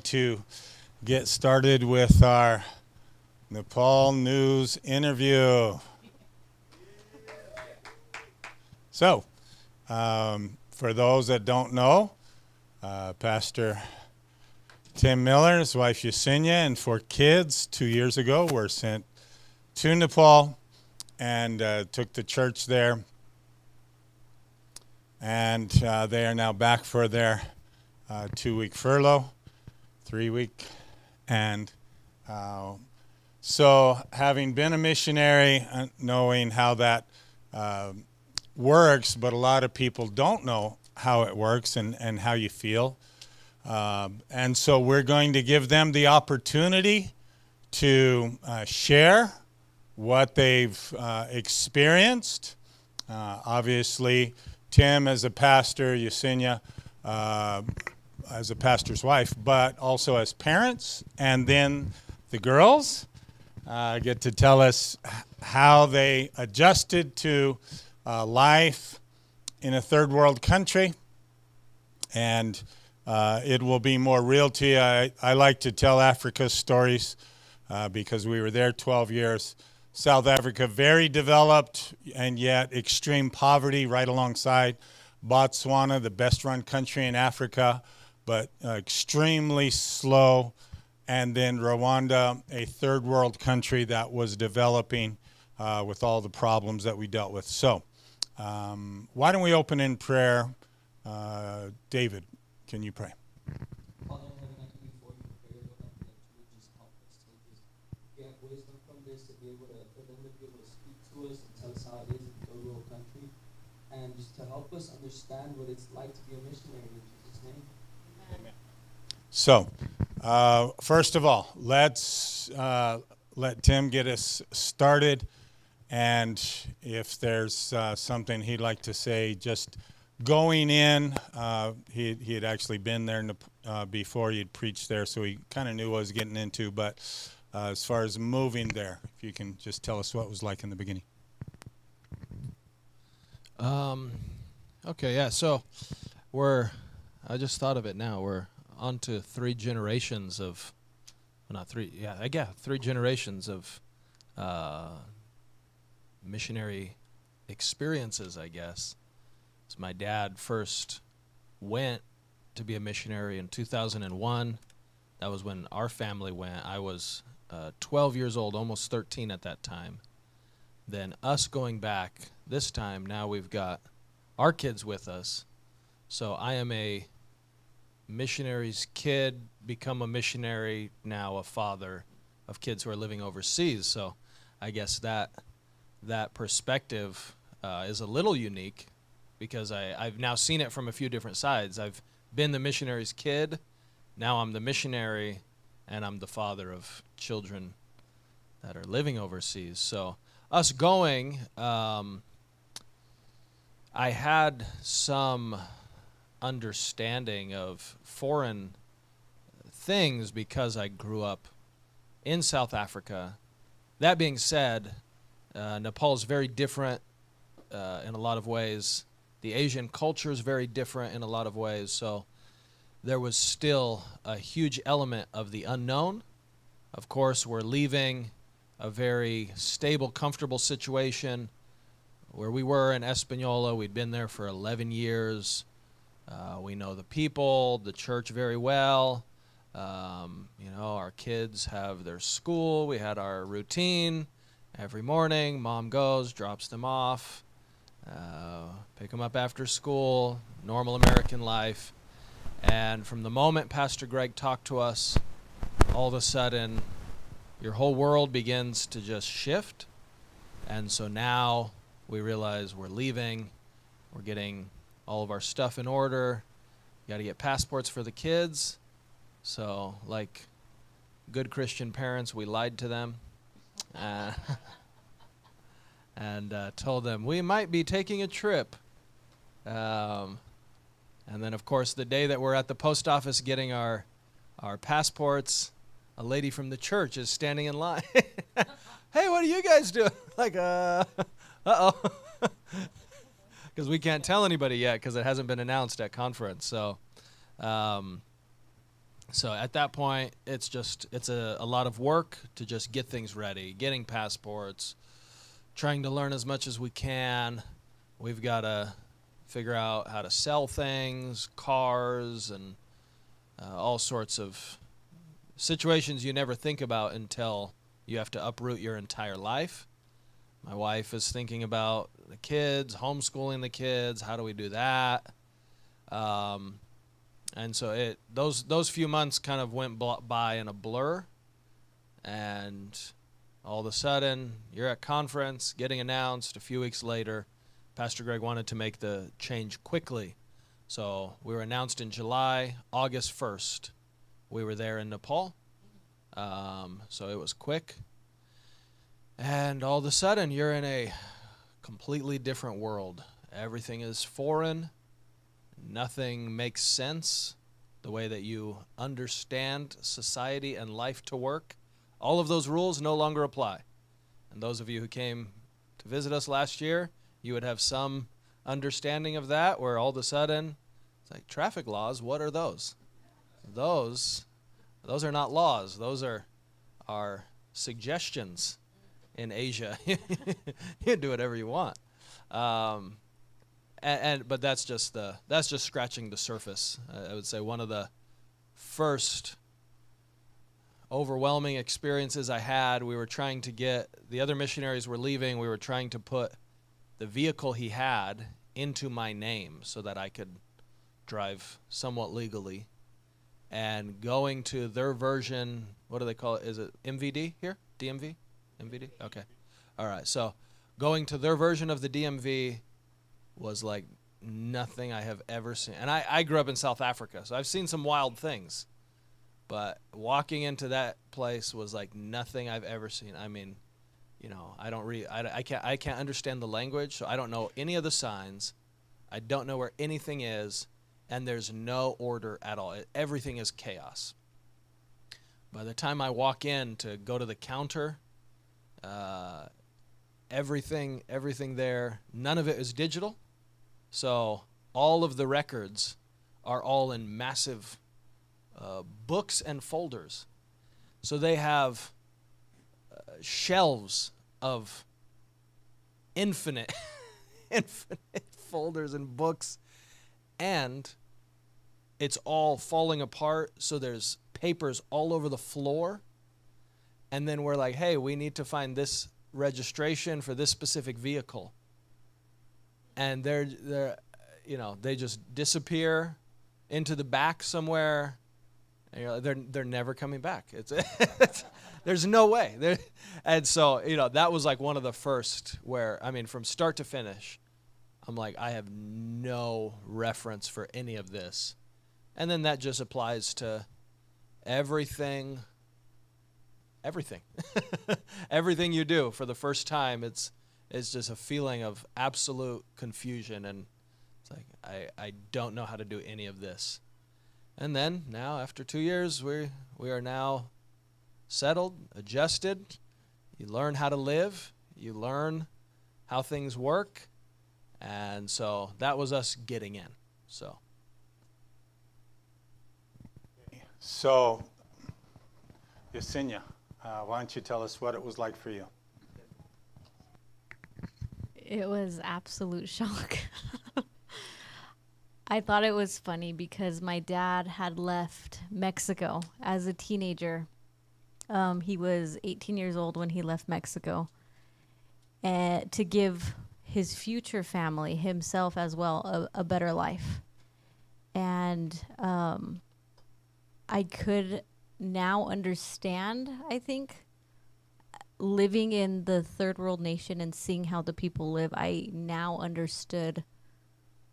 To get started with our Nepal news interview. So, for those that don't know, Pastor Tim Miller, his wife Yesenia, and 4 kids 2 years ago were sent to Nepal and took the church there. And they are now back for their 2-week furlough. 3-week, and so having been a missionary, knowing how that works, but a lot of people don't know how it works and how you feel. And so we're going to give them the opportunity to share what they've experienced. Obviously, Tim as a pastor, Yesenia, as a pastor's wife, but also as parents, and then the girls get to tell us how they adjusted to life in a third world country, and it will be more real to you. I like to tell Africa stories because we were there 12 years. South Africa, very developed, and yet extreme poverty right alongside. Botswana, the best run country in Africa, but extremely slow. And then Rwanda, a third world country that was developing with all the problems that we dealt with. So why don't we open in prayer? David, can you pray? Father in heaven, I come before you in prayer, Lord, that you would just help us to just get wisdom from this, to be able to, for them to be able to speak to us and tell us how it is in the third world country, and just to help us understand what it's like to be a missionary in Jesus' name. So, first of all, let's let Tim get us started. And if there's something he'd like to say, just going in, he had actually been there before. He'd preached there, so he kind of knew what he was getting into. But as far as moving there, if you can just tell us what it was like in the beginning. Okay, yeah, so I just thought of it now, we're on to 3 generations of, well, not 3, yeah, I guess 3 generations of missionary experiences, I guess. So my dad first went to be a missionary in 2001. That was when our family went. I was 12 years old, almost 13 at that time. Then us going back this time, now we've got our kids with us. So I am a missionary's kid, become a missionary, now a father of kids who are living overseas. So I guess that perspective is a little unique because I've now seen it from a few different sides. I've been the missionary's kid, now I'm the missionary, and I'm the father of children that are living overseas. So us going, I had some understanding of foreign things because I grew up in South Africa. That being said, Nepal is very different in a lot of ways. The Asian culture is very different in a lot of ways. So there was still a huge element of the unknown. Of course, we're leaving a very stable, comfortable situation where we were in Espanola. We'd been there for 11 years. We know the people, the church very well. Our kids have their school. We had our routine every morning. Mom goes, drops them off, pick them up after school, normal American life. And from the moment Pastor Greg talked to us, all of a sudden, your whole world begins to just shift. And so now we realize we're leaving. We're getting all of our stuff in order. Got to get passports for the kids. So, like good Christian parents, we lied to them and told them we might be taking a trip. And then, of course, the day that we're at the post office getting our passports, a lady from the church is standing in line. Hey, what are you guys doing? Like, uh-oh. Because we can't tell anybody yet because it hasn't been announced at conference. So So at that point, it's a lot of work to just get things ready, getting passports, trying to learn as much as we can. We've got to figure out how to sell things, cars, and all sorts of situations you never think about until you have to uproot your entire life. My wife is thinking about the kids, homeschooling the kids. How do we do that? And so those few months kind of went by in a blur, and all of a sudden you're at conference, getting announced. A few weeks later, Pastor Greg wanted to make the change quickly. So we were announced in July. August 1st, we were there in Nepal. So it was quick. And all of a sudden, you're in a completely different world. Everything is foreign. Nothing makes sense. The way that you understand society and life to work, all of those rules no longer apply. And those of you who came to visit us last year, you would have some understanding of that, where all of a sudden, it's like traffic laws, what are those? Those are not laws. Those are suggestions in Asia. You can do whatever you want. But that's just scratching the surface. I would say one of the first overwhelming experiences I had, we were trying to get, the other missionaries were leaving, we were trying to put the vehicle he had into my name so that I could drive somewhat legally. And going to their version, what do they call it? Is it MVD here? DMV? MVD? Okay. All right. So going to their version of the DMV was like nothing I have ever seen. And I grew up in South Africa, so I've seen some wild things. But walking into that place was like nothing I've ever seen. I mean, I can't understand the language, so I don't know any of the signs. I don't know where anything is, and there's no order at all. Everything is chaos. By the time I walk in to go to the counter, everything there, none of it is digital. So all of the records are all in massive books and folders. So they have shelves of infinite folders and books, and it's all falling apart. So there's papers all over the floor. And then we're like, hey, we need to find this registration for this specific vehicle. And they just disappear into the back somewhere. And they're never coming back. There's no way. And so, that was like one of the first where, I mean, from start to finish, I'm like, I have no reference for any of this. And then that just applies to everything. Everything you do for the first time, it's just a feeling of absolute confusion, and it's like I don't know how to do any of this. And then now, after 2 years, we are now settled, adjusted. You learn how to live. You learn how things work, and so that was us getting in. So, Yesenia, why don't you tell us what it was like for you? It was absolute shock. I thought it was funny because my dad had left Mexico as a teenager. He was 18 years old when he left Mexico, to give his future family, himself as well, a better life. And I could now understand, I think, living in the third world nation and seeing how the people live. I now understood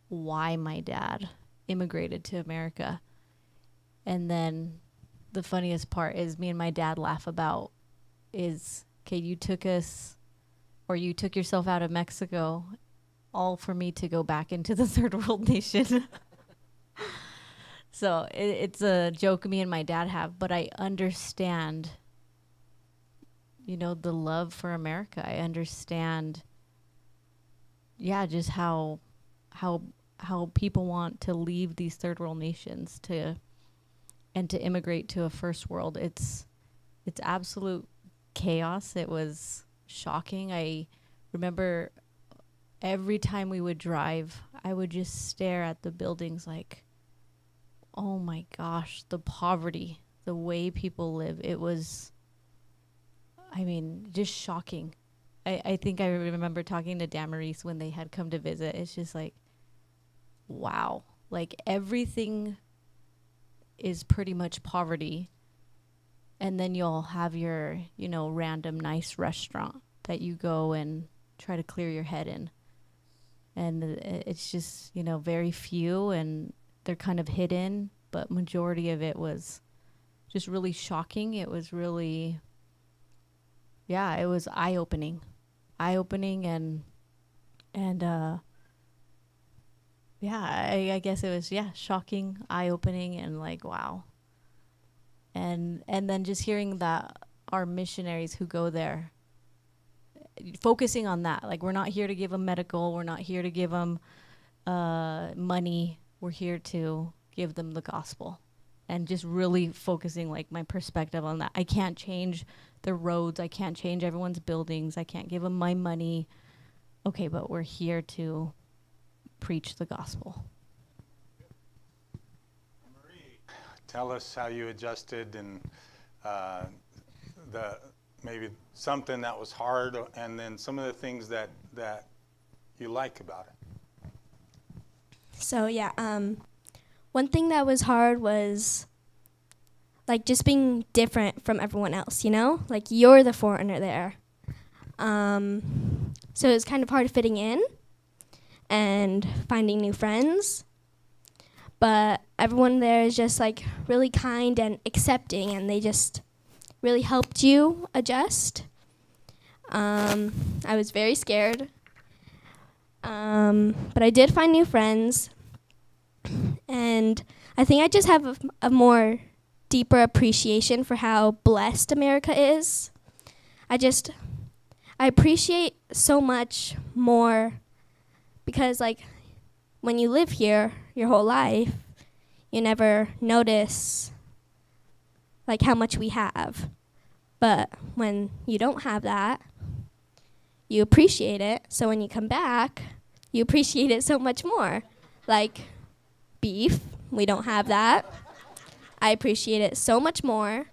why my dad immigrated to America. And then the funniest part is me and my dad laugh about is, okay, you took yourself out of Mexico all for me to go back into the third world nation. So it's a joke me and my dad have, but I understand, the love for America. I understand, just how people want to leave these third world nations to and to immigrate to a first world, it's absolute chaos. It was shocking. I remember every time we would drive, I would just stare at the buildings like, oh my gosh, the poverty, the way people live. It was, I mean, just shocking. I think I remember talking to Damaris when they had come to visit. It's just like, wow. Like everything is pretty much poverty. And then you'll have your, random nice restaurant that you go and try to clear your head in. And it's just, very few, and they're kind of hidden, but majority of it was just really shocking. It was really, it was eye-opening. And I guess it was, shocking, eye-opening, and like, wow. And then just hearing that our missionaries who go there, focusing on that, like we're not here to give them medical, we're not here to give them money, we're here to give them the gospel, and just really focusing like my perspective on that. I can't change the roads, I can't change everyone's buildings, I can't give them my money. Okay, but we're here to preach the gospel. Tell us how you adjusted, and the maybe something that was hard, and then some of the things that you like about it. So one thing that was hard was like just being different from everyone else, like you're the foreigner there. So it was kind of hard fitting in and finding new friends. But everyone there is just like really kind and accepting, and they just really helped you adjust. I was very scared. But I did find new friends. And I think I just have a more deeper appreciation for how blessed America is. I appreciate so much more because, like, when you live here your whole life, you never notice, like, how much we have. But when you don't have that, you appreciate it. So when you come back, you appreciate it so much more. Like beef, we don't have that. I appreciate it so much more.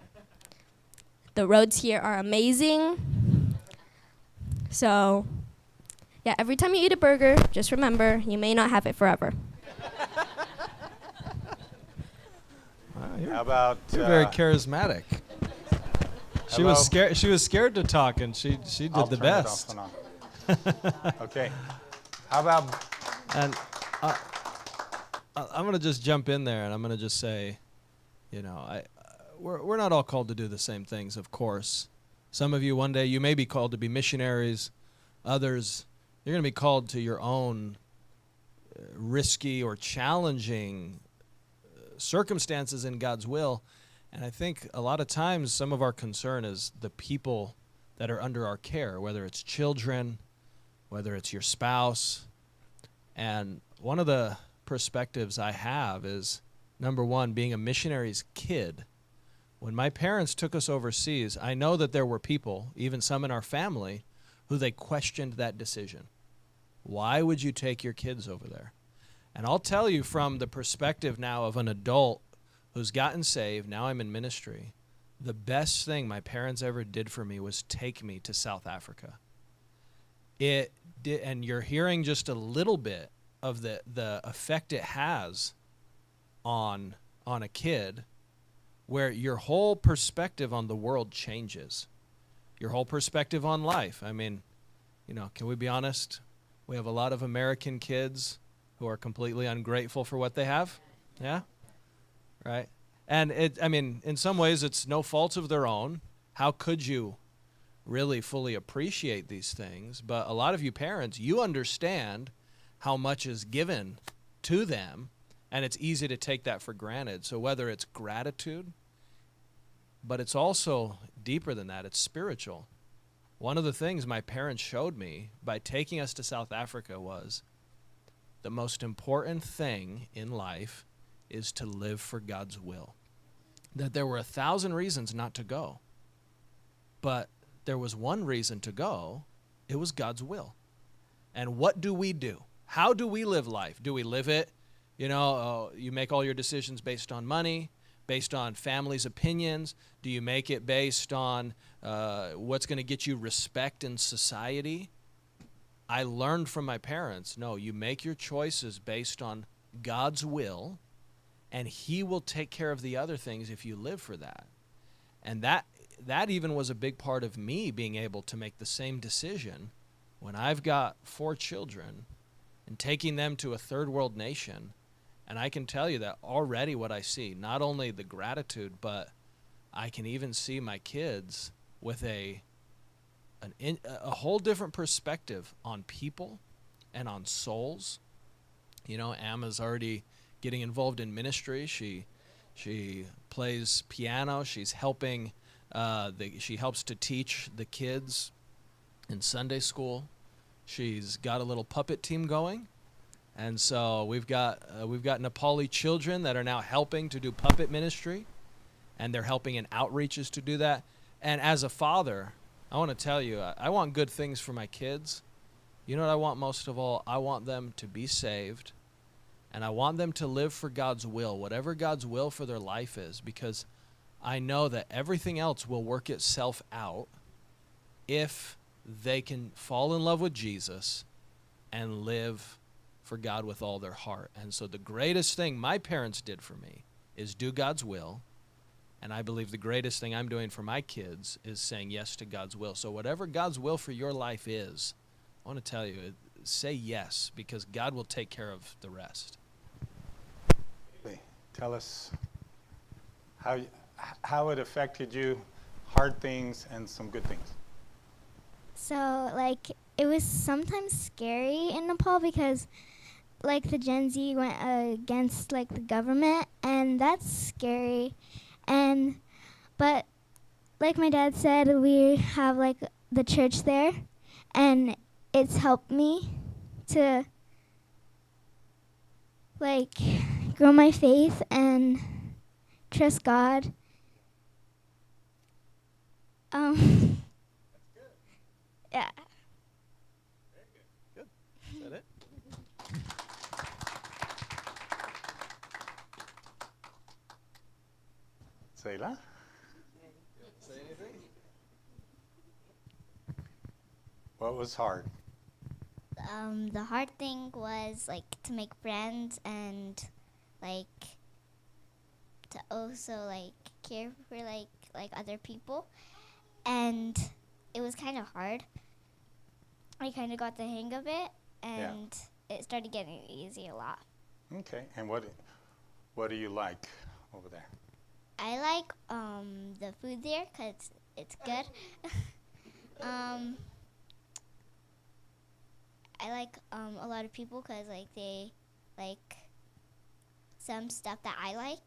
The roads here are amazing. So, every time you eat a burger, just remember, you may not have it forever. How about You're very charismatic. She hello? was scared. She was scared to talk, and she did I'll the turn it best. off and on. Okay. How about And I'm gonna just jump in there, and I'm gonna just say, we're not all called to do the same things, of course. Some of you one day you may be called to be missionaries. Others, you're gonna be called to your own risky or challenging circumstances in God's will. And I think a lot of times some of our concern is the people that are under our care, whether it's children, whether it's your spouse. And one of the perspectives I have is, number one, being a missionary's kid. When my parents took us overseas, I know that there were people, even some in our family, who they questioned that decision. Why would you take your kids over there? And I'll tell you from the perspective now of an adult who's gotten saved, now I'm in ministry, the best thing my parents ever did for me was take me to South Africa. It did, and you're hearing just a little bit of the effect it has on a kid, where your whole perspective on the world changes. Your whole perspective on life. I mean, can we be honest? We have a lot of American kids who are completely ungrateful for what they have. Yeah? Right? And in some ways it's no fault of their own. How could you really fully appreciate these things? But a lot of you parents, you understand how much is given to them, and it's easy to take that for granted. So whether it's gratitude, but it's also deeper than that, it's spiritual. One of the things my parents showed me by taking us to South Africa was the most important thing in life is to live for God's will. that there were 1,000 reasons not to go. But there was one reason to go. It was God's will. And what do we do? How do we live life? Do we live it, you make all your decisions based on money, based on family's opinions? Do you make it based on what's going to get you respect in society? I learned from my parents, no, you make your choices based on God's will, and He will take care of the other things if you live for that. And that even was a big part of me being able to make the same decision when I've got 4 children and taking them to a third world nation. And I can tell you that already what I see, not only the gratitude, but I can even see my kids with a whole different perspective on people and on souls. Emma's already getting involved in ministry. She plays piano. She's helping. She helps to teach the kids in Sunday school. She's got a little puppet team going, and so we've got Nepali children that are now helping to do puppet ministry, and they're helping in outreaches to do that. And as a father, I want to tell you, I want good things for my kids. You know what I want most of all? I want them to be saved, and I want them to live for God's will, whatever God's will for their life is, because I know that everything else will work itself out if they can fall in love with Jesus and live for God with all their heart. And so the greatest thing my parents did for me is do God's will. And I believe the greatest thing I'm doing for my kids is saying yes to God's will. So whatever God's will for your life is, I want to tell you, say yes, because God will take care of the rest. Tell us how it affected you, hard things and some good things. So, it was sometimes scary in Nepal because, the Gen Z went against, the government, and that's scary. But my dad said, we have, the church there, and it's helped me to, grow my faith and trust God. Yeah. Good. Is that it? Selah? Say anything? What was hard? The hard thing was to make friends and to also care for other people, and it was kind of hard. I kind of got the hang of it, and it started getting easy a lot. Okay, and what do you like over there? I like the food there because it's good. I like a lot of people because they like some stuff that I like,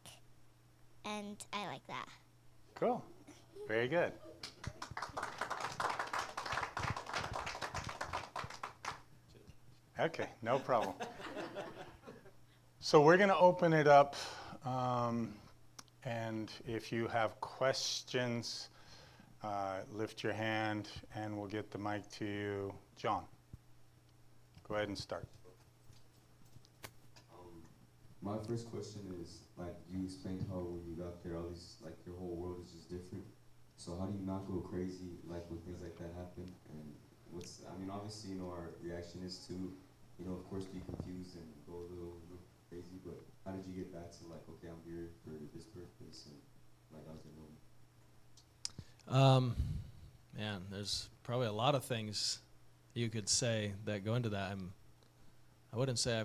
and I like that. Cool. Very good. Okay, no problem. So we're going to open it up, and if you have questions, lift your hand, and we'll get the mic to you. John, go ahead and start. My first question is, you explained how when you got there, all these, your whole world is just different. So how do you not go crazy, when things like that happen? And obviously, our reaction is to, of course, be confused and go a little crazy, but how did you get back to, okay, I'm here for this purpose, and, how's it going? Man, there's probably a lot of things you could say that go into that. I wouldn't say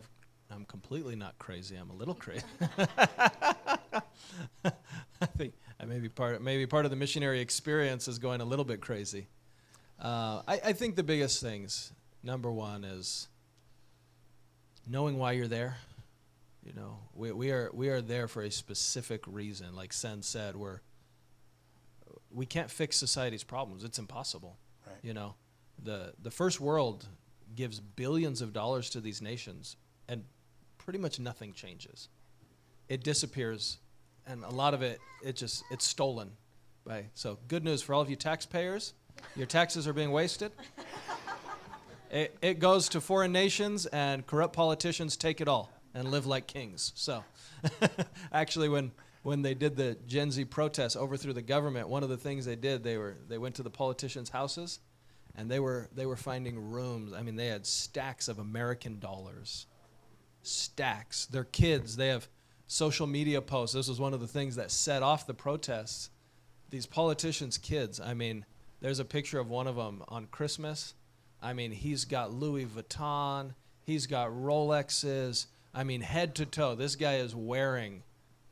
I'm completely not crazy. I'm a little crazy. I think maybe part of the missionary experience is going a little bit crazy. I think the biggest things, number one, is knowing why you're there. We are there for a specific reason. Like Sen said, we can't fix society's problems. It's impossible. Right. The first world gives billions of dollars to these nations, and pretty much nothing changes. It disappears and a lot of it's stolen. Right? So good news for all of you taxpayers. Your taxes are being wasted. It goes to foreign nations, and corrupt politicians take it all and live like kings. So actually, when they did the Gen Z protests, overthrew the government, one of the things they did, they went to the politicians' houses, and they were finding rooms. I mean, they had stacks of American dollars. Stacks. Their kids, they have social media posts. This was one of the things that set off the protests. These politicians' kids, I mean, there's a picture of one of them on Christmas. I mean, he's got Louis Vuitton. He's got Rolexes. I mean, head to toe. This guy is wearing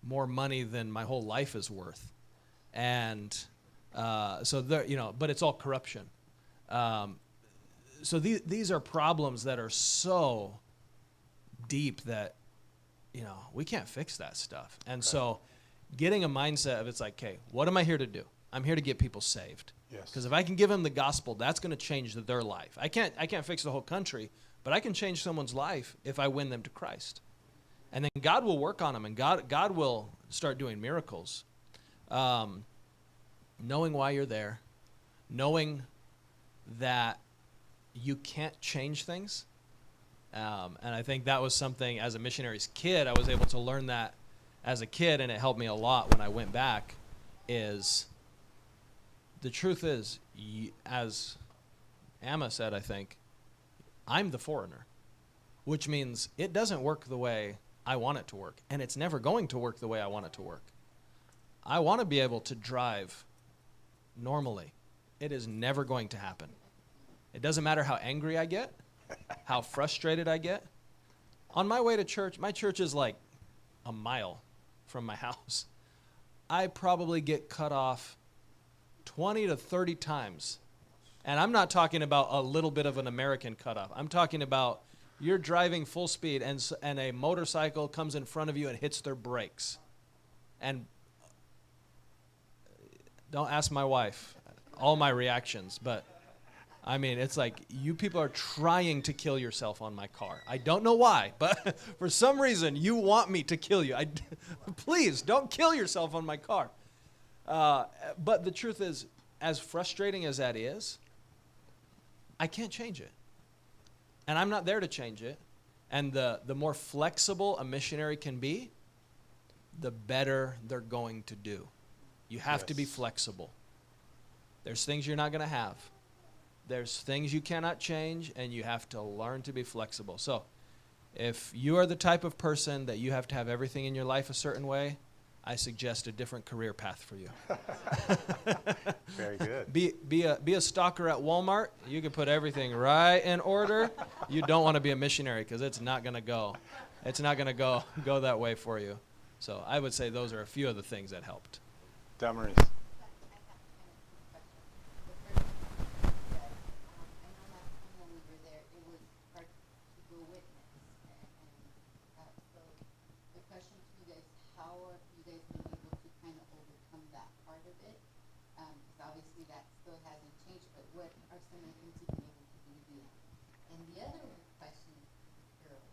more money than my whole life is worth. And so, but it's all corruption. So these are problems that are so deep that, we can't fix that stuff. And so getting a mindset of it's like, okay, what am I here to do? I'm here to get people saved. Yes. Because if I can give them the gospel, that's going to change their life. I can't fix the whole country, but I can change someone's life if I win them to Christ. And then God will work on them, and God will start doing miracles. Knowing why you're there, knowing that you can't change things. And I think that was something, as a missionary's kid, I was able to learn that as a kid, and it helped me a lot when I went back, is the truth is, as Amma said, I think, I'm the foreigner, which means it doesn't work the way I want it to work, and it's never going to work the way I want it to work. I want to be able to drive normally. It is never going to happen. It doesn't matter how angry I get, how frustrated I get. On my way to church, my church is like a mile from my house. I probably get cut off 20 to 30 times. And I'm not talking about a little bit of an American cutoff. I'm talking about you're driving full speed and a motorcycle comes in front of you and hits their brakes. And don't ask my wife all my reactions, but I mean, it's like you people are trying to kill yourself on my car. I don't know why, but for some reason you want me to kill you. Please don't kill yourself on my car. But the truth is, as frustrating as that is, I can't change it. And I'm not there to change it. And the more flexible a missionary can be, the better they're going to do. You have to be flexible. There's things you're not going to have. There's things you cannot change, and you have to learn to be flexible. So if you are the type of person that you have to have everything in your life a certain way, I suggest a different career path for you. Very good. Be a stalker at Walmart. You can put everything right in order. You don't want to be a missionary because it's not going to go. It's not going to go that way for you. So I would say those are a few of the things that helped. Damaris. Obviously that still hasn't changed, but what are some of the things you've been able to do to do that? And the other question is for the girl.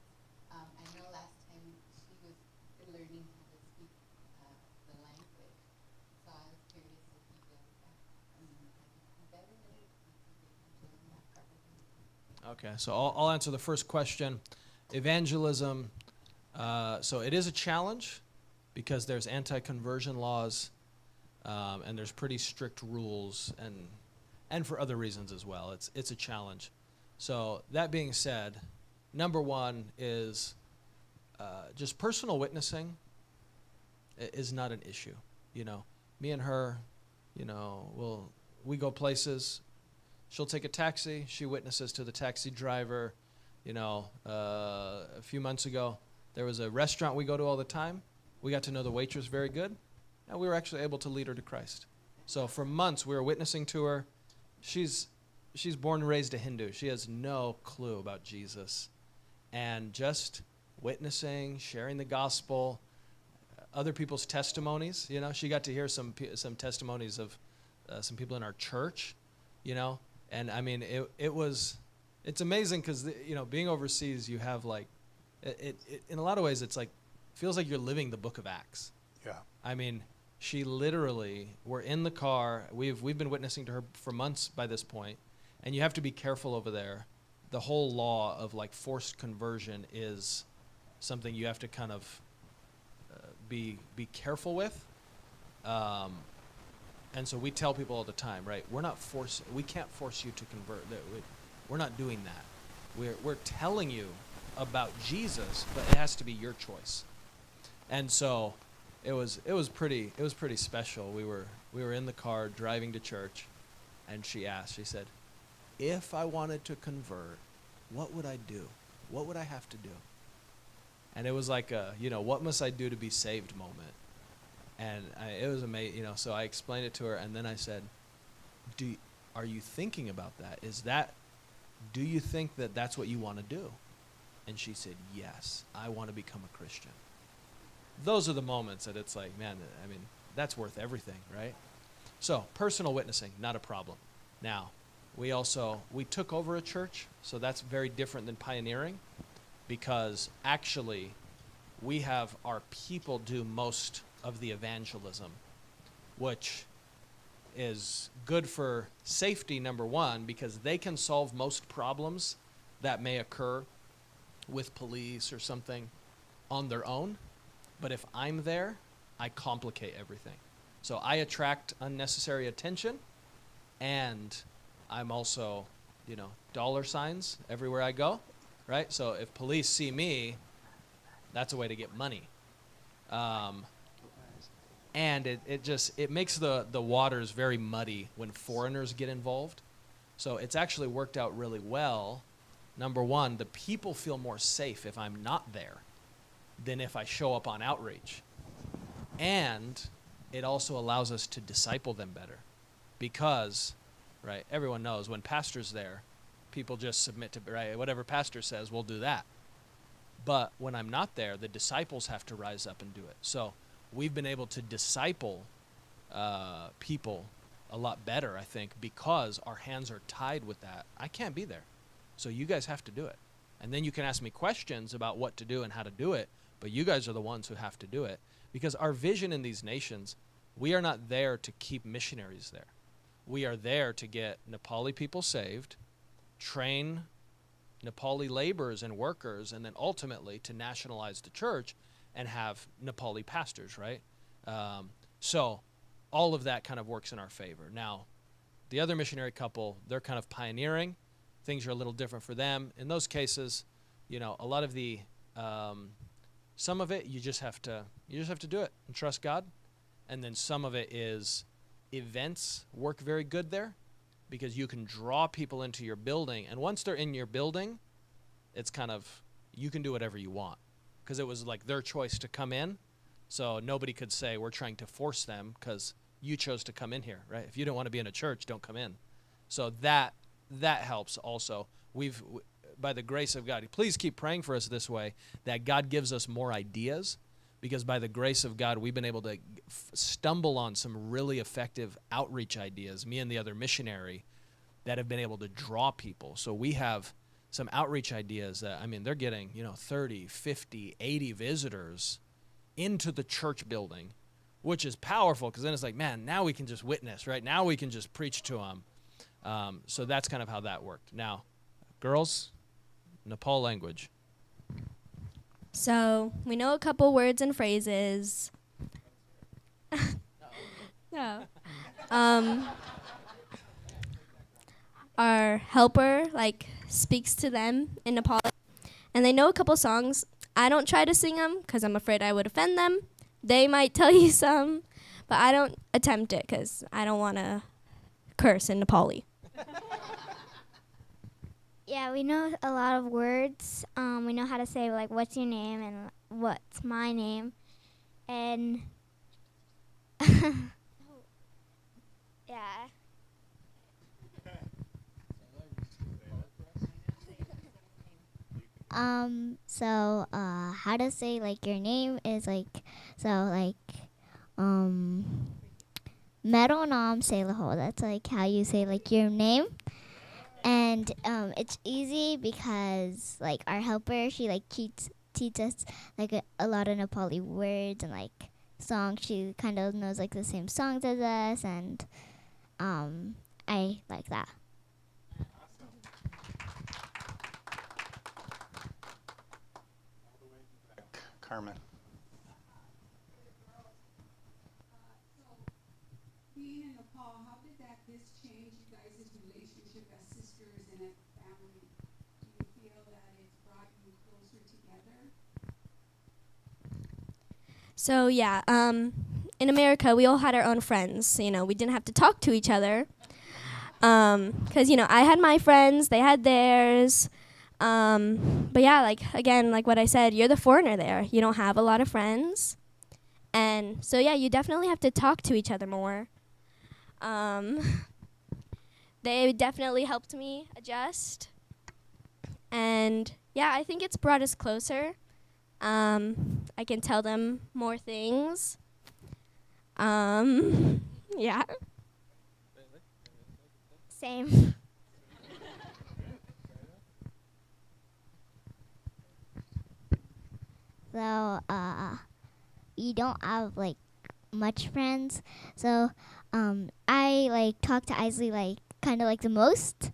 I know last time she was learning how to speak the language, so I was curious if you guys have you better learn that part of it. Okay, so I'll answer the first question. Evangelism, so it is a challenge because there's anti-conversion laws. And there's pretty strict rules, and for other reasons as well. It's a challenge. So that being said, number one is just personal witnessing is not an issue. Me and her, we go places. She'll take a taxi. She witnesses to the taxi driver. A few months ago, there was a restaurant we go to all the time. We got to know the waitress very good. And we were actually able to lead her to Christ. So for months, we were witnessing to her. She's born and raised a Hindu. She has no clue about Jesus. And just witnessing, sharing the gospel, other people's testimonies. She got to hear some testimonies of some people in our church. And I mean, it's amazing because being overseas, you have like, it in a lot of ways, it's like feels like you're living the Book of Acts. Yeah. I mean, she literally, we're in the car. We've been witnessing to her for months by this point, and you have to be careful over there. The whole law of like forced conversion is something you have to kind of be careful with. And so we tell people all the time, right? We can't force you to convert. We're not doing that. We're telling you about Jesus, but it has to be your choice. And so it was pretty special. We were in the car driving to church, and she said, if I wanted to convert, what would I do? What would I have to do? And it was like a, what must I do to be saved moment. And it was amazing, so I explained it to her, and then I said, are you thinking about that? Do you think that that's what you want to do? And she said, yes, I want to become a Christian. Those are the moments that it's like, man, I mean, that's worth everything, right? So personal witnessing, not a problem. Now, we took over a church, so that's very different than pioneering, because actually we have our people do most of the evangelism, which is good for safety, number one, because they can solve most problems that may occur with police or something on their own. But if I'm there, I complicate everything. So I attract unnecessary attention, and I'm also, dollar signs everywhere I go, right? So if police see me, that's a way to get money. And it makes the waters very muddy when foreigners get involved. So it's actually worked out really well. Number one, the people feel more safe if I'm not there than if I show up on outreach. And it also allows us to disciple them better, because, right, everyone knows when pastor's there, people just submit to, right, whatever pastor says, we'll do that. But when I'm not there, the disciples have to rise up and do it. So we've been able to disciple people a lot better, I think, because our hands are tied with that. I can't be there, so you guys have to do it. And then you can ask me questions about what to do and how to do it, but you guys are the ones who have to do it. Because our vision in these nations, we are not there to keep missionaries there. We are there to get Nepali people saved, train Nepali laborers and workers, and then ultimately to nationalize the church and have Nepali pastors, right? So all of that kind of works in our favor. Now, the other missionary couple, they're kind of pioneering. Things are a little different for them. In those cases, a lot of the, some of it you just have to do it and trust God. And then some of it is events work very good there, because you can draw people into your building. And once they're in your building, it's kind of, you can do whatever you want, because it was like their choice to come in. So nobody could say we're trying to force them because you chose to come in here, right? If you don't want to be in a church, don't come in. So that helps also. By the grace of God, please keep praying for us this way, that God gives us more ideas, because by the grace of God, we've been able to stumble on some really effective outreach ideas, me and the other missionary, that have been able to draw people. So we have some outreach ideas that, they're getting, 30, 50, 80 visitors into the church building, which is powerful, because then it's like, man, now we can just witness, right? Now we can just preach to them. So that's kind of how that worked. Now, girls, Nepal language. So we know a couple words and phrases. No. Our helper speaks to them in Nepal, and they know a couple songs. I don't try to sing them because I'm afraid I would offend them. They might tell you some, but I don't attempt it because I don't want to curse in Nepali. Yeah, we know a lot of words. We know how to say what's your name and what's my name, and yeah. How to say your name is Meron Nam Selaho. That's how you say your name. And it's easy because our helper, she teaches us a lot of Nepali words and song. She kind of knows like the same songs as us, and I like that. Carmen. Being in Nepal, how did this change you guys' relationship as sisters and as family? Do you feel that it's brought you closer together? So yeah, in America, we all had our own friends. You know, we didn't have to talk to each other. Because, you know, I had my friends, they had theirs. But yeah, like, again, like what I said, you're the foreigner there. You don't have a lot of friends. And so, yeah, you definitely have to talk to each other more. They definitely helped me adjust. And yeah, I think it's brought us closer. I can tell them more things. Yeah. Same. So, we don't have like much friends. So, I like talk to Isley like kind of like the most.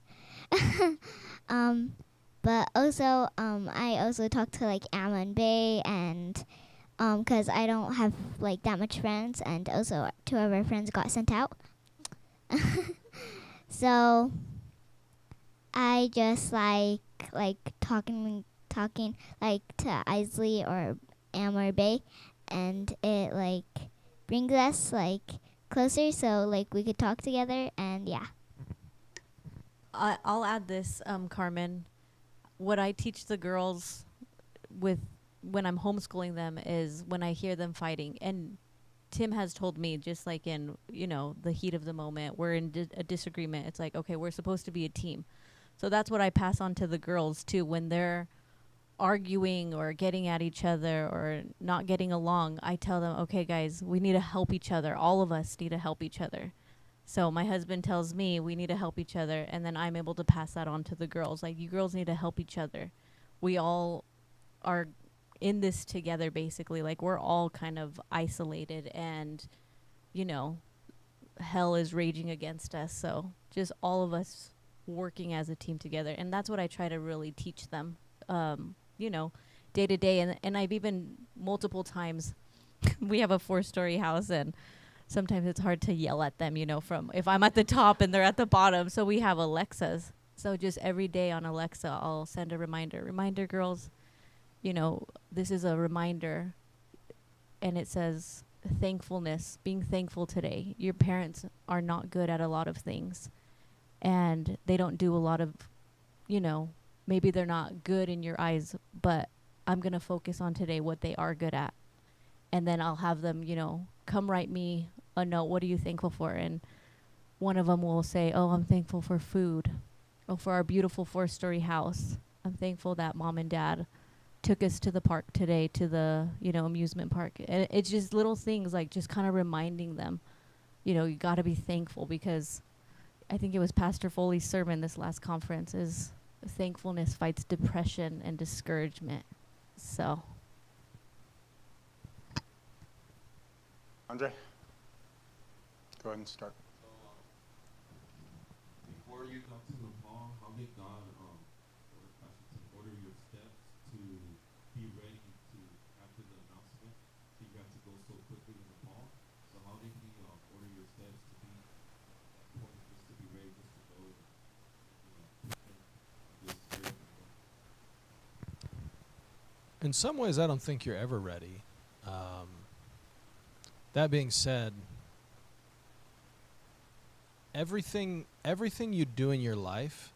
But also, I also talk to like Amma and Bay, and cause I don't have like that much friends, and also 2 of our friends got sent out. So I just like talking like to Isley or Am or Bay, and it like brings us like closer, so like we could talk together, and yeah. I'll add this, Carmen. What I teach the girls with when I'm homeschooling them is when I hear them fighting, and Tim has told me, just like in, you know, the heat of the moment, we're in a disagreement. It's like, okay, we're supposed to be a team. So that's what I pass on to the girls too. When they're arguing or getting at each other or not getting along, I tell them, okay, guys, we need to help each other. All of us need to help each other. So my husband tells me we need to help each other, and then I'm able to pass that on to the girls. Like, you girls need to help each other. We all are in this together, basically. Like, we're all kind of isolated, and, you know, hell is raging against us. So just all of us working as a team together. And that's what I try to really teach them, you know, day to day. And I've even multiple times, we have a 4-story house, and sometimes it's hard to yell at them, you know, from if I'm at the top and they're at the bottom. So we have Alexas. So just every day on Alexa, I'll send a reminder. Reminder, girls, you know, this is a reminder. And it says thankfulness, being thankful today. Your parents are not good at a lot of things. And they don't do a lot of, you know, maybe they're not good in your eyes, but I'm going to focus on today what they are good at. And then I'll have them, you know, come write me a note. What are you thankful for? And one of them will say, oh, I'm thankful for food. Oh, for our beautiful 4-story house. I'm thankful that mom and dad took us to the park today, to the, you know, amusement park. And it's just little things, like just kind of reminding them, you know, you got to be thankful, because I think it was Pastor Foley's sermon this last conference is thankfulness fights depression and discouragement. So. Andre, go ahead and start. So, before you come to Nepal, how did God order your steps to be ready to after the announcement? So you got to go so quickly in Nepal. So how did He order your steps to be important, just to be ready, just to go, just In some ways, I don't think you're ever ready. That being said, everything you do in your life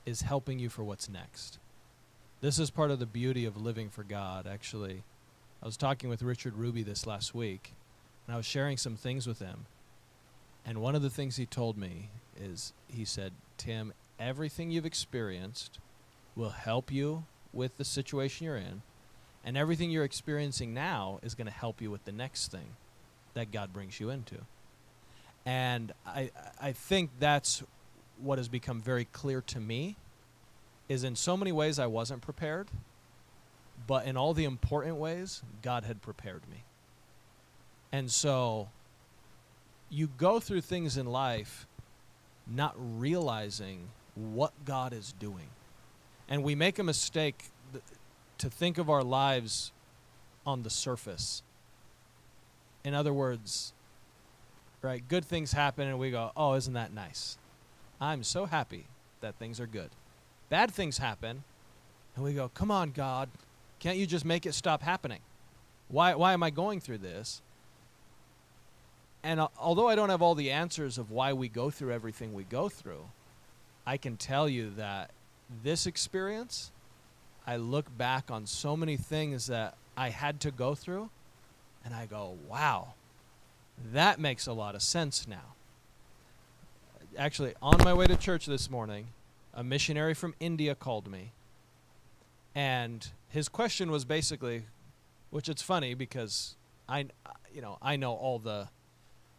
is helping you for what's next. This is part of the beauty of living for God, actually. I was talking with Richard Ruby this last week, and I was sharing some things with him. And one of the things he told me is, he said, Tim, everything you've experienced will help you with the situation you're in, and everything you're experiencing now is going to help you with the next thing that God brings you into. And I think that's what has become very clear to me, is in so many ways I wasn't prepared, but in all the important ways, God had prepared me. And so you go through things in life not realizing what God is doing. And we make a mistake to think of our lives on the surface. In other words, right, good things happen and we go, oh, isn't that nice? I'm so happy that things are good. Bad things happen and we go, come on, God, can't you just make it stop happening? Why am I going through this? And although I don't have all the answers of why we go through everything we go through, I can tell you that this experience, I look back on so many things that I had to go through, and I go, wow, that makes a lot of sense now. Actually, on my way to church this morning, a missionary from India called me, and his question was basically, which it's funny because I know all the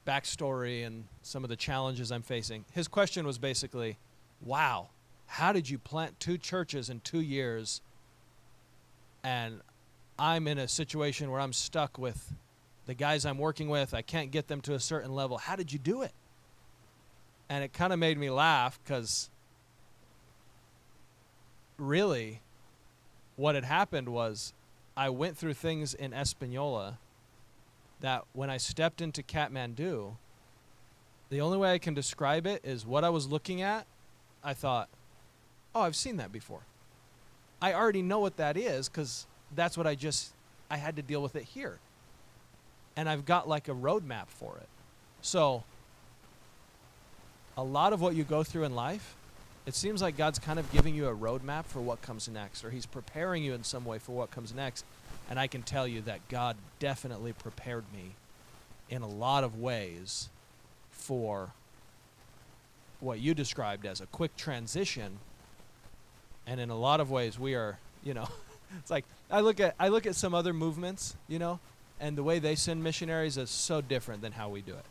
backstory and some of the challenges I'm facing. His question was basically, wow, how did you plant 2 churches in 2 years? And I'm in a situation where I'm stuck with the guys I'm working with. I can't get them to a certain level. How did you do it? And it kind of made me laugh because really what had happened was I went through things in Espanola that when I stepped into Kathmandu, the only way I can describe it is what I was looking at, I thought, oh, I've seen that before. I already know what that is because that's what I had to deal with it here. And I've got like a roadmap for it. So a lot of what you go through in life, it seems like God's kind of giving you a roadmap for what comes next, or he's preparing you in some way for what comes next. And I can tell you that God definitely prepared me in a lot of ways for what you described as a quick transition. And in a lot of ways we are, it's like I look at some other movements, and the way they send missionaries is so different than how we do it.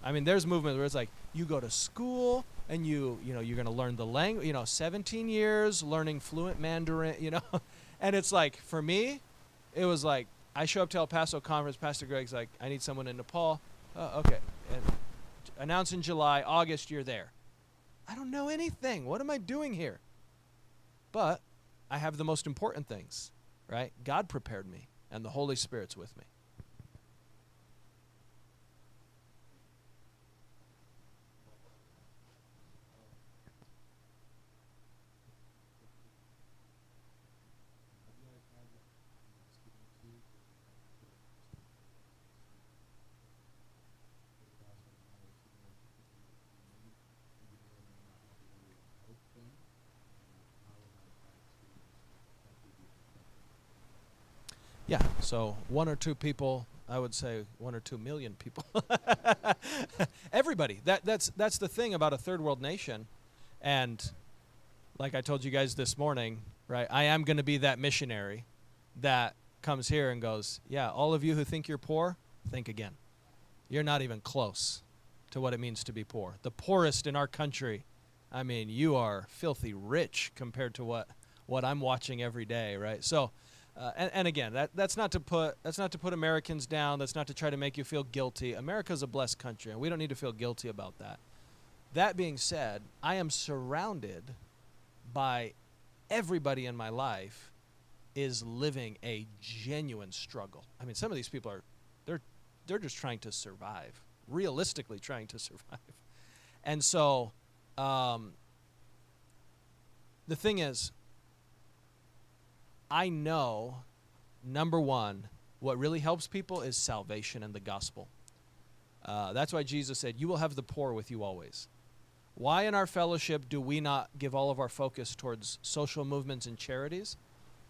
I mean, there's movements where it's like you go to school and you're going to learn the language, 17 years learning fluent Mandarin, And it's like, for me, it was like, I show up to El Paso conference, Pastor Greg's like, I need someone in Nepal. Okay. And announce in July, August, you're there. I don't know anything. What am I doing here? But I have the most important things, right? God prepared me, and the Holy Spirit's with me. Yeah, so 1 or 2 people, I would say 1 or 2 million people. Everybody. That's the thing about a third world nation. And like I told you guys this morning, right, I am going to be that missionary that comes here and goes, yeah, all of you who think you're poor, think again. You're not even close to what it means to be poor. The poorest in our country, I mean, you are filthy rich compared to what I'm watching every day, right? So, and again, that's not to put Americans down. That's not to try to make you feel guilty. America's a blessed country, and we don't need to feel guilty about that. That being said, I am surrounded by everybody in my life is living a genuine struggle. I mean, some of these people they're just trying to survive, realistically trying to survive. And so, the thing is, I know, number one, what really helps people is salvation and the gospel. That's why Jesus said, you will have the poor with you always. Why in our fellowship do we not give all of our focus towards social movements and charities?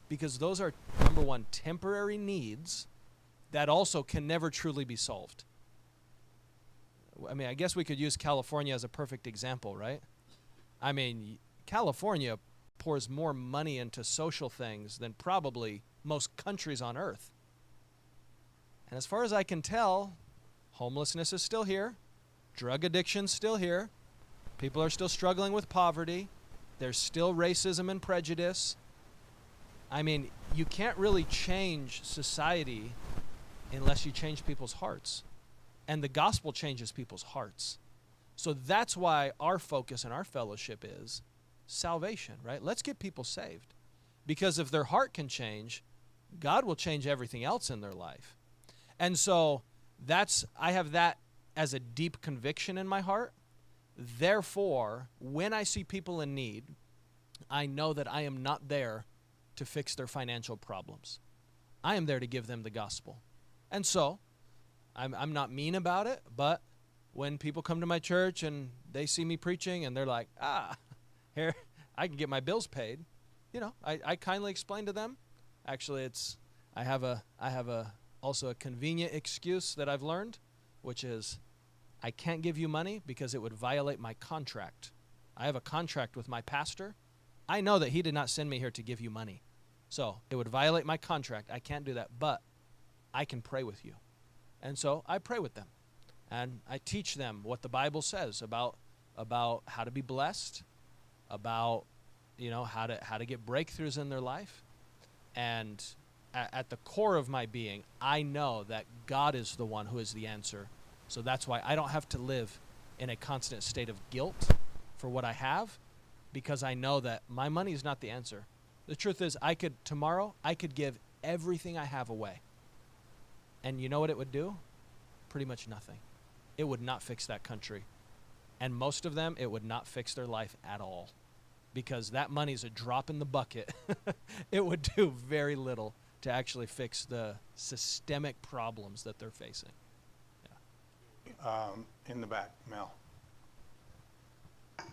Because those are, number one, temporary needs that also can never truly be solved. I mean, I guess we could use California as a perfect example, right? I mean, California pours more money into social things than probably most countries on earth. And as far as I can tell, homelessness is still here. Drug addiction's still here. People are still struggling with poverty. There's still racism and prejudice. I mean, you can't really change society unless you change people's hearts. And the gospel changes people's hearts. So that's why our focus in our fellowship is salvation, right? Let's get people saved. Because if their heart can change, God will change everything else in their life. And so I have that as a deep conviction in my heart. Therefore, when I see people in need, I know that I am not there to fix their financial problems. I am there to give them the gospel. And so, I'm not mean about it, but when people come to my church and they see me preaching and they're like, here, I can get my bills paid, I kindly explain to them. Actually, I have also a convenient excuse that I've learned, which is I can't give you money because it would violate my contract. I have a contract with my pastor. I know that he did not send me here to give you money. So it would violate my contract. I can't do that, but I can pray with you. And so I pray with them. And I teach them what the Bible says about how to be blessed, about how to get breakthroughs in their life. And at the core of my being, I know that God is the one who is the answer. So that's why I don't have to live in a constant state of guilt for what I have, because I know that my money is not the answer. The truth is, tomorrow I could give everything I have away. And you know what it would do? Pretty much nothing. It would not fix that country. And most of them, it would not fix their life at all. Because that money is a drop in the bucket. It would do very little to actually fix the systemic problems that they're facing. In the back, Mel. Two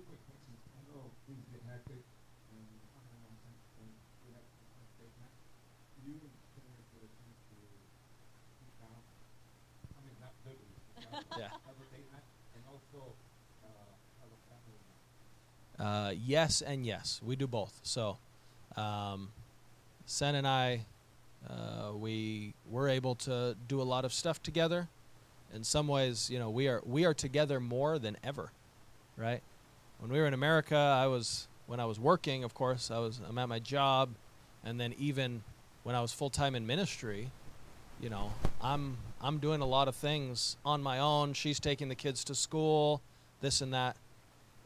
quick questions. I know things get hectic and we have some statement. You and Senator get a chance to sit down. I mean, not literally sit down. Yeah. Have a date night and also have a family night. Yes and yes. We do both. So, Sen and I, we were able to do a lot of stuff together. In some ways, we are together more than ever, right? When we were in America, when I was working, of course, I'm at my job, and then even when I was full-time in ministry, I'm doing a lot of things on my own. She's taking the kids to school, this and that.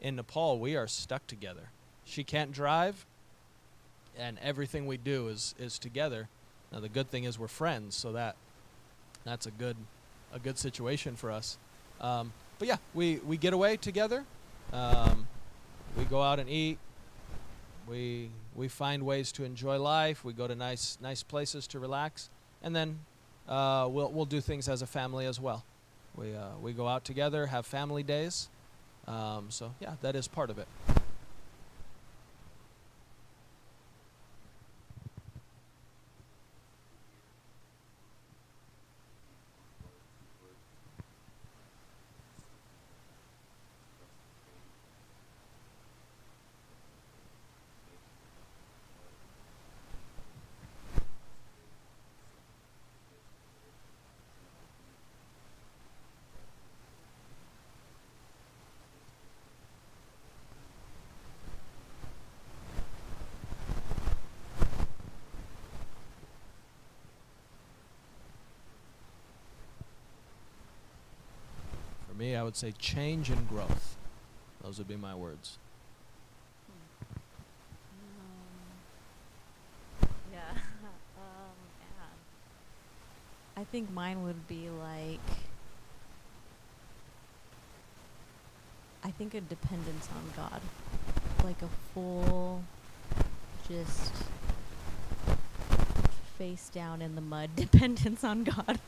In Nepal, we are stuck together. She can't drive, and everything we do is together. Now the good thing is we're friends, so that's a good situation for us. But yeah, we get away together. We go out and eat. We find ways to enjoy life. We go to nice places to relax, and then we'll do things as a family as well. We go out together, have family days. So yeah, that is part of it. For me, I would say change and growth. Those would be my words. Yeah. Man. I think mine would be I think a dependence on God. Like a full, just face down in the mud dependence on God.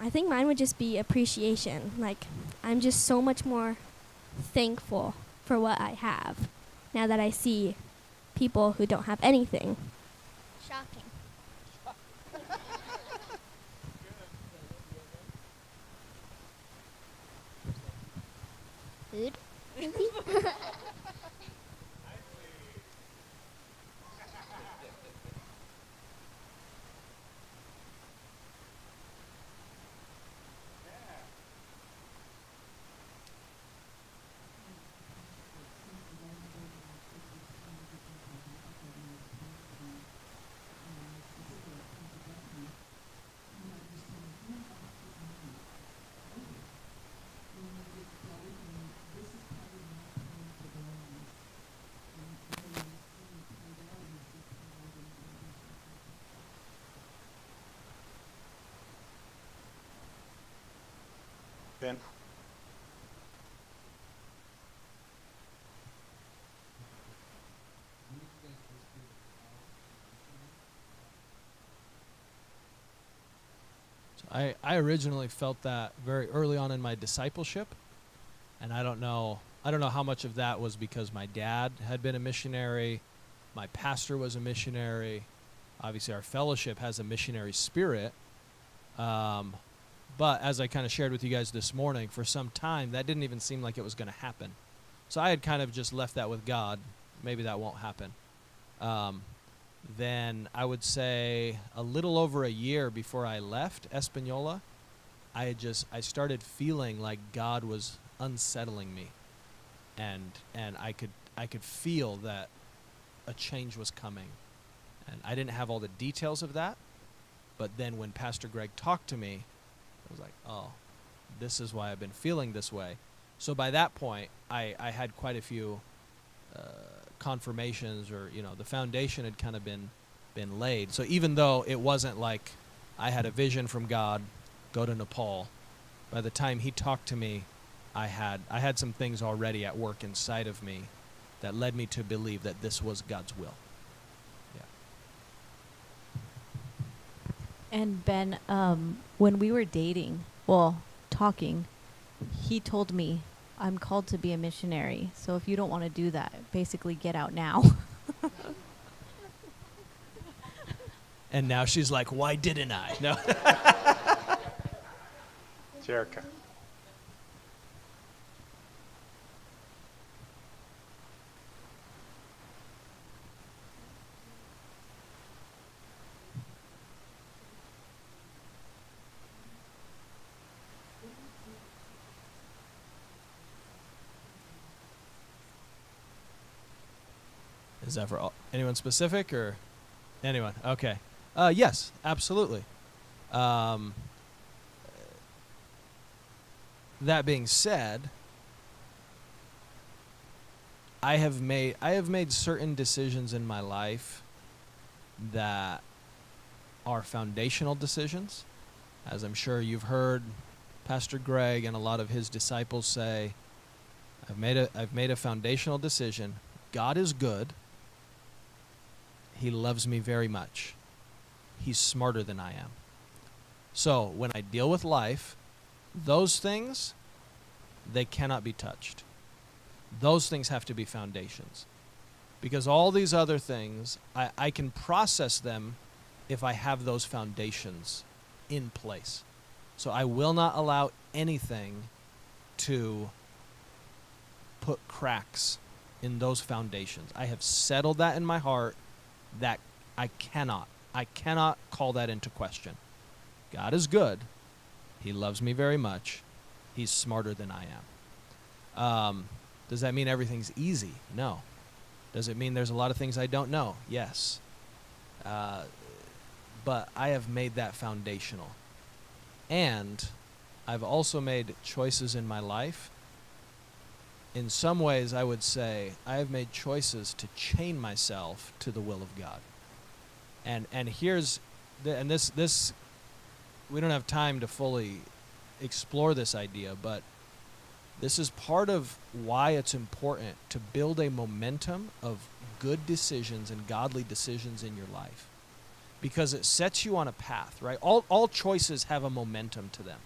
I think mine would just be appreciation. Like, I'm just so much more thankful for what I have now that I see people who don't have anything. Shocking. Food. in. I originally felt that very early on in my discipleship, and I don't know how much of that was because my dad had been a missionary, my pastor was a missionary. Obviously, our fellowship has a missionary spirit. But as I kind of shared with you guys this morning, for some time, that didn't even seem like it was going to happen. So I had kind of just left that with God. Maybe that won't happen. Then I would say a little over a year before I left Espanola, I started feeling like God was unsettling me, and I could feel that a change was coming, and I didn't have all the details of that, but then when Pastor Greg talked to me, I was like, oh, this is why I've been feeling this way. So by that point, I had quite a few confirmations, or the foundation had kind of been laid. So even though it wasn't like I had a vision from God, go to Nepal, by the time he talked to me, I had some things already at work inside of me that led me to believe that this was God's will. Yeah. And Ben, when we were talking, he told me, I'm called to be a missionary. So if you don't want to do that, basically get out now. And now she's like, why didn't I? No. Jerica. Is that for anyone specific or anyone? Okay. Yes, absolutely. That being said, I have made certain decisions in my life that are foundational decisions. As I'm sure you've heard Pastor Greg and a lot of his disciples say, I've made a foundational decision. God is good. He loves me very much. He's smarter than I am. So when I deal with life, those things, they cannot be touched. Those things have to be foundations. Because all these other things, I can process them if I have those foundations in place. So I will not allow anything to put cracks in those foundations. I have settled that in my heart that I cannot call that into question. God is good. He loves me very much. He's smarter than I am. Does that mean everything's easy? No. Does it mean there's a lot of things I don't know? Yes. But I have made that foundational. And I've also made choices in my life. In some ways, I would say I have made choices to chain myself to the will of God. And this we don't have time to fully explore this idea, but this is part of why it's important to build a momentum of good decisions and godly decisions in your life, because it sets you on a path, right? All choices have a momentum to them,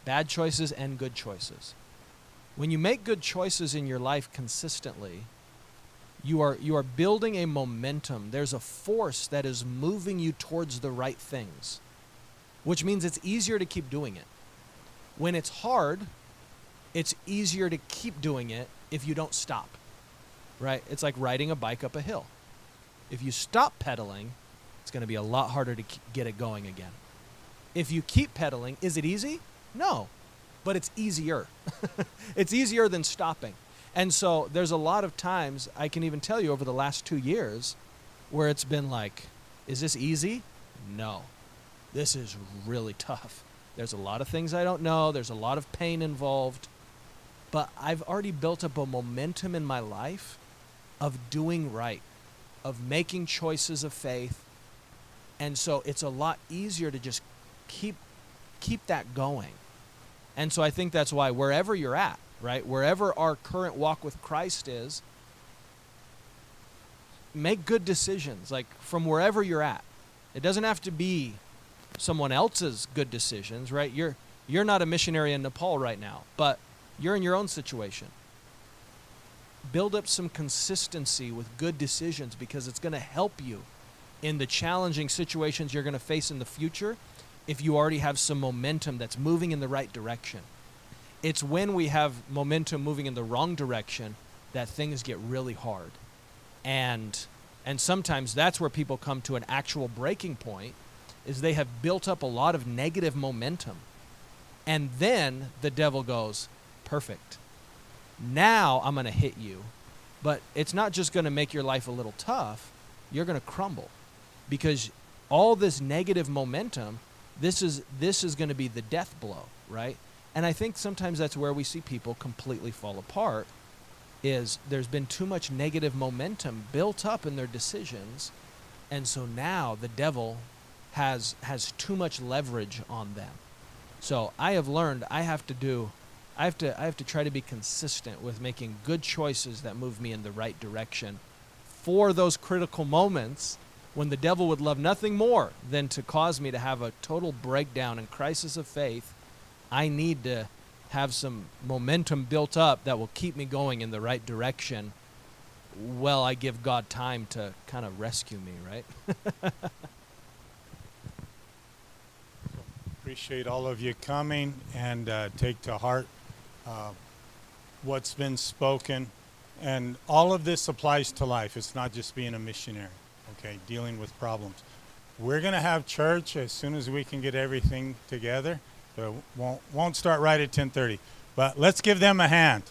bad choices and good choices. When you make good choices in your life consistently, you are building a momentum. There's a force that is moving you towards the right things, which means it's easier to keep doing it. When it's hard, it's easier to keep doing it if you don't stop, right? It's like riding a bike up a hill. If you stop pedaling, it's going to be a lot harder to get it going again. If you keep pedaling, is it easy? No, but it's easier. It's easier than stopping. And so there's a lot of times, I can even tell you over the last 2 years, where it's been like, is this easy? No. This is really tough. There's a lot of things I don't know. There's a lot of pain involved. But I've already built up a momentum in my life of doing right, of making choices of faith. And so it's a lot easier to just keep that going. And so I think that's why wherever you're at, right, wherever our current walk with Christ is, make good decisions, like from wherever you're at. It doesn't have to be someone else's good decisions, right? You're not a missionary in Nepal right now, but you're in your own situation. Build up some consistency with good decisions, because it's going to help you in the challenging situations you're going to face in the future if you already have some momentum that's moving in the right direction. It's when we have momentum moving in the wrong direction that things get really hard. And sometimes that's where people come to an actual breaking point, is they have built up a lot of negative momentum. And then the devil goes, perfect. Now I'm going to hit you. But it's not just going to make your life a little tough. You're going to crumble. Because all this negative momentum, this is going to be the death blow, right? And I think sometimes that's where we see people completely fall apart, is there's been too much negative momentum built up in their decisions, and so now the devil has too much leverage on them. So I have learned I have to try to be consistent with making good choices that move me in the right direction for those critical moments when the devil would love nothing more than to cause me to have a total breakdown and crisis of faith. I need to have some momentum built up that will keep me going in the right direction while I give God time to kind of rescue me, right? Appreciate all of you coming, and take to heart what's been spoken. And all of this applies to life. It's not just being a missionary, okay, dealing with problems. We're going to have church as soon as we can get everything together. So won't start right at 10:30. But let's give them a hand.